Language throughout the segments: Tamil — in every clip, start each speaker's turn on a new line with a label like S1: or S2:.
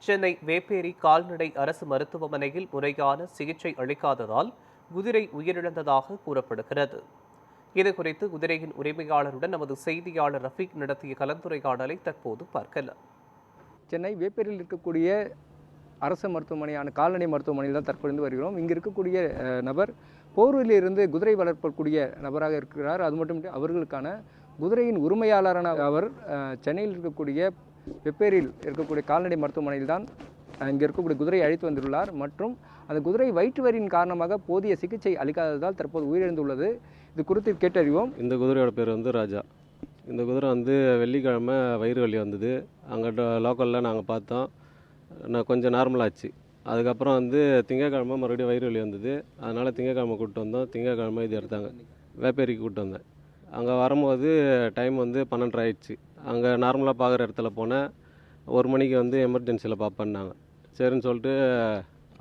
S1: சென்னை வேப்பேரி கால்நடை அரசு மருத்துவமனையில் முறையான சிகிச்சை அளிக்காததால் குதிரை உயிரிழந்ததாக கூறப்படுகிறது. இதுகுறித்து குதிரையின் உரிமையாளருடன் நமது செய்தியாளர் ரஃபீக் நடத்திய கலந்துரையாடலை தற்போது பார்க்கலாம்.
S2: சென்னை வேப்பேரியில் இருக்கக்கூடிய அரசு மருத்துவமனையான கால்நடை மருத்துவமனையில் தான் தற்பொழுது வருகிறோம். இங்கு இருக்கக்கூடிய நபர் போரூரிலிருந்து குதிரை வளர்க்கக்கூடிய நபராக இருக்கிறார். அது மட்டும் அவர்களுக்கான குதிரையின் உரிமையாளரான அவர் சென்னையில் இருக்கக்கூடிய வெப்பேரியில் இருக்கக்கூடிய கால்நடை மருத்துவமனையில் தான் இங்கே இருக்கக்கூடிய குதிரையை அழைத்து வந்துள்ளார். மற்றும் அந்த குதிரை வயிற்று வரியின் காரணமாக போதிய சிகிச்சை அளிக்காததால் தற்போது உயிரிழந்துள்ளது. இது குறித்து கேட்டறிவோம்.
S3: இந்த குதிரையோட பேர் ராஜா. இந்த குதிரை வெள்ளிக்கிழமை வயிறு வலி வந்தது. அங்கே லோக்கலில் நாங்கள் பார்த்தோம், நான் கொஞ்சம் நார்மலாச்சு. அதுக்கப்புறம் திங்கக்கிழமை மறுபடியும் வயிறு வலி வந்தது. அதனால் திங்கக்கிழமை கூப்பிட்டு வந்தோம். திங்கக்கிழமை இது எடுத்தாங்க, வேப்பேரிக்கு கூப்பிட்டு வந்தேன். அங்கே வரும்போது டைம் 12:30 ஆயிடுச்சு. அங்கே நார்மலாக பார்க்குற இடத்துல போனேன். 1 மணிக்கு எமர்ஜென்சியில் பார்ப்பேன்னாங்க. சரின்னு சொல்லிட்டு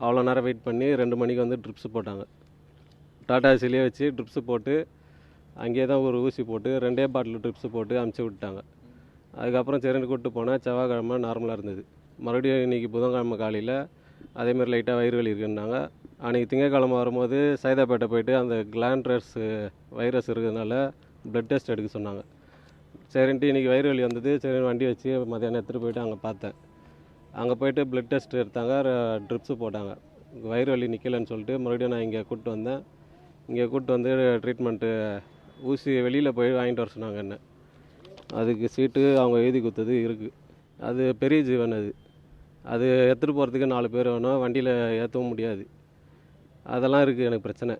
S3: அவ்வளோ நேரம் வெயிட் பண்ணி 2 மணிக்கு ட்ரிப்ஸு போட்டாங்க. டாடா ஏசிலேயே வச்சு ட்ரிப்ஸு போட்டு அங்கேயே தான் ஒரு ஊசி போட்டு 2 பாட்டில் ட்ரிப்ஸு போட்டு அமுச்சு விட்டாங்க. அதுக்கப்புறம் சரின்னு கூப்பிட்டு போனேன். செவ்வாய்க்கிழமை நார்மலாக இருந்தது. மறுபடியும் இன்றைக்கி புதன்கிழமை காலையில் அதேமாதிரி லைட்டாக வயிறு வலி இருக்குன்னாங்க. அன்றைக்கி திங்கக்கிழமை வரும்போது சைதாப்பேட்டை போயிட்டு அந்த கிளாண்ட்ரஸ் வைரஸ் இருக்கிறதுனால ப்ளட் டெஸ்ட் எடுக்க சொன்னாங்க. சரின்ட்டு இன்றைக்கி வயிறு வலி வந்தது. சரி வண்டி வச்சு மதியானம் எடுத்துகிட்டு போயிட்டு அங்கே பார்த்தேன். அங்கே போயிட்டு ப்ளட் டெஸ்ட் எடுத்தாங்க, ட்ரிப்ஸு போட்டாங்க. வயிறு வலி நிற்கலைன்னு சொல்லிட்டு மறுபடியும் நான் இங்கே கூப்பிட்டு வந்தேன். இங்கே கூப்பிட்டு ட்ரீட்மெண்ட்டு ஊசி வெளியில் போய் வாங்கிட்டு வர சொன்னாங்க. என்ன அதுக்கு சீட்டு அவங்க எழுதி கொடுத்தது இருக்குது. அது பெரிய ஜீவன். அது எடுத்துகிட்டு போகிறதுக்கு 4 பேர் வேணும், வண்டியில் ஏற்றவும் முடியாது. அதெல்லாம் இருக்குது எனக்கு பிரச்சனை.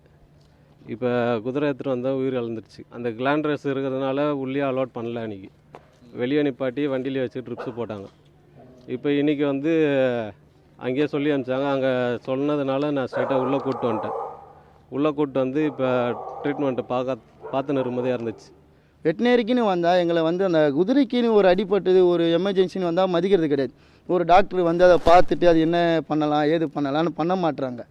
S3: இப்போ குதிரை எடுத்துகிட்டு வந்தால் உயிர் இழந்துருச்சு. அந்த கிளாண்ட்ரஸ் இருக்கிறதுனால உள்ளே அலோட் பண்ணல. அன்றைக்கி வெளியே நிப்பாட்டி வண்டியிலே வச்சு ட்ரிப்ஸு போட்டாங்க. இப்போ இன்றைக்கி அங்கேயே சொல்லி அனுப்பிச்சாங்க. அங்கே சொன்னதுனால நான் ஸ்ட்ரைட்டாக உள்ளே கூப்பிட்டு வந்துட்டேன். உள்ளே கூப்பிட்டு இப்போ ட்ரீட்மெண்ட்டை பார்த்துன்னு இருக்கும்போதே இருந்துச்சு.
S4: வெட்டினரிக்குன்னு வந்தால் எங்களை அந்த குதிரைக்குன்னு ஒரு அடிப்பட்டது, ஒரு எமர்ஜென்சின்னு வந்தால் மதிக்கிறது கிடையாது. ஒரு டாக்டர் அதை பார்த்துட்டு அது என்ன பண்ணலாம் ஏது பண்ணலான்னு பண்ண மாட்டுறாங்க.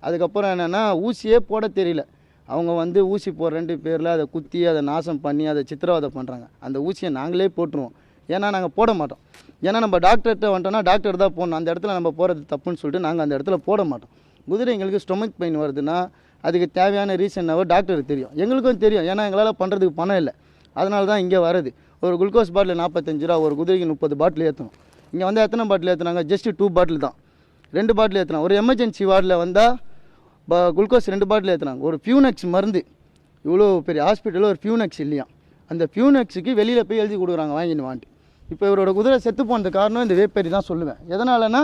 S4: அதுக்கப்புறம் என்னென்னா ஊசியே போட தெரியல. அவங்க ஊசி போடுறேன்ட்டு பேரில் அதை குத்தி அதை நாசம் பண்ணி அதை சித்திரவதை பண்ணுறாங்க. அந்த ஊசியை நாங்களே போட்டுருவோம். ஏன்னா நாங்கள் போட மாட்டோம். ஏன்னா நம்ம டாக்டர்கிட்ட வந்துட்டோம்னா டாக்டர் தான் போடணும். அந்த இடத்துல நம்ம போகிறது தப்புன்னு சொல்லிட்டு நாங்கள் அந்த இடத்துல போட மாட்டோம். குதிரை எங்களுக்கு ஸ்டொமக் பெயின் வருதுன்னா அதுக்கு தேவையான ரீசன் டாக்டருக்கு தெரியும், எங்களுக்கும் தெரியும். ஏன்னா எங்களால் பண்ணுறதுக்கு பணம் இல்லை. அதனால தான் இங்கே வருது. ஒரு குளுக்கோஸ் பாட்டில் 45 ரூபா, ஒரு குதிரைக்கு 30 பாட்டில் ஏற்றணும். இங்கே எத்தனை பாட்டில் ஏற்றுனாங்க? ஜஸ்ட்டு 2 பாட்டில் தான், 2 பாட்டில் ஏற்றினா. ஒரு எமர்ஜென்சி வார்டில் குளுக்கோஸ் 2 பாட்டில் ஏற்றினாங்க. ஒரு ஃபியூனெக்ஸ் மருந்து, இவ்வளோ பெரிய ஹாஸ்பிட்டலில் ஒரு ஃபியூனெக்ஸ் இல்லையா, அந்த ஃபியூனெக்ஸுக்கு வெளியில் போய் எழுதி கொடுக்குறாங்க வாங்கின்னு வாண்டி. இப்போ இவரோட குதிரை செத்து போனது காரணம் இந்த வேப்பேரி தான் சொல்லுவேன். எதனாலனா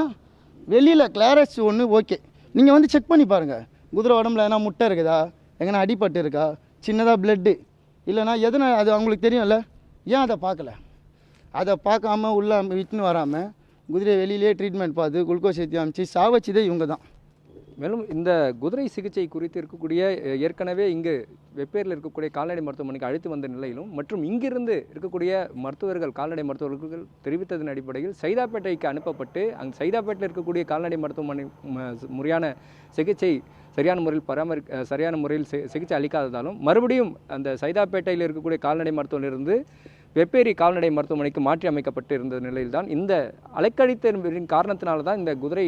S4: வெளியில் கிளாரஸ் ஒன்று ஓகே, நீங்கள் செக் பண்ணி பாருங்கள். குதிரை உடம்புல எதனா முட்டை இருக்குதா, எங்கன்னா அடிப்பட்டு இருக்கா, சின்னதாக பிளட்டு இல்லைனா எதனால், அது அவங்களுக்கு தெரியும்ல. ஏன் அதை பார்க்கல? அதை பார்க்காம உள்ளே விட்டுன்னு வராமல் குதிரையை வெளியிலே ட்ரீட்மெண்ட் பார்த்து குளுக்கோஸ் ஏற்றி அமைச்சு சாவச்சதே இவங்க தான்.
S2: மேலும் இந்த குதிரை சிகிச்சை குறித்து இருக்கக்கூடிய ஏற்கனவே இங்கு வெப்பேரியில் இருக்கக்கூடிய கால்நடை மருத்துவமனைக்கு அழைத்து வந்த நிலையிலும் மற்றும் இங்கிருந்து இருக்கக்கூடிய மருத்துவர்கள் கால்நடை மருத்துவர்கள் தெரிவித்ததன் அடிப்படையில் சைதாப்பேட்டைக்கு அனுப்பப்பட்டு அங்கே சைதாப்பேட்டையில் இருக்கக்கூடிய கால்நடை மருத்துவமனை முறையான சிகிச்சை சரியான முறையில் சிகிச்சை அளிக்காததாலும் மறுபடியும் அந்த சைதாப்பேட்டையில் இருக்கக்கூடிய கால்நடை மருத்துவமனையிலிருந்து வெப்பேரி கால்நடை மருத்துவமனைக்கு மாற்றி அமைக்கப்பட்டு இருந்த நிலையில்தான் இந்த அலைக்கழித்தலின் காரணத்தினால தான் இந்த குதிரை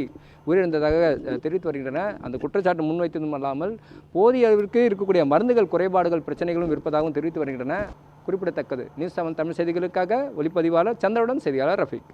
S2: உயிரிழந்ததாக தெரிவித்து வருகின்றன. அந்த குற்றச்சாட்டு முன்வைத்ததும் அல்லாமல் போதிய அளவிற்கு இருக்கக்கூடிய மருந்துகள் குறைபாடுகள் பிரச்சனைகளும் இருப்பதாகவும் தெரிவித்து வருகின்றன. குறிப்பிடத்தக்கது. நியூஸ் 7 தமிழ் செய்திகளுக்காக ஒளிப்பதிவாளர் சந்திரனுடன் செய்தியாளர் ரஃபீக்.